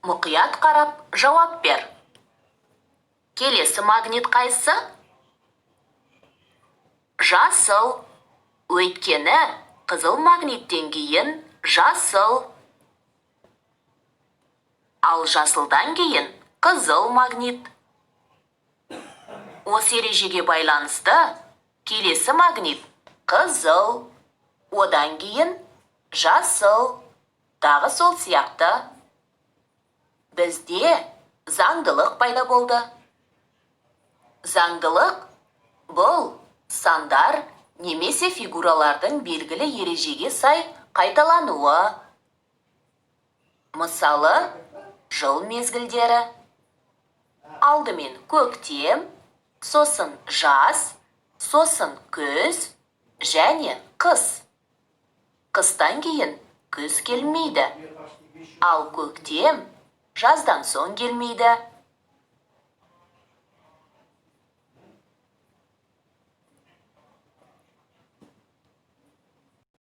Мұқият қарап, жауап бер. Келесі магнит қайсы? Жасыл. Өйткені қызыл магниттен кейін жасыл. Ал жасылдан кейін қызыл магнит. Осы ережеге байланысты келесі магнит қызыл, одан кейін жасыл, тағы сол сияқты. Бізде заңдылық пайда болды. Заңдылық бұл сандар немесе фигуралардың белгілі ережеге сай қайталануы. Мысалы, жыл мезгілдері. Алдымен көктем, сосын жаз, сосын күз және қыс. Қыстан кейін күз келмейді. Ал көктем жаздан соң келмейді.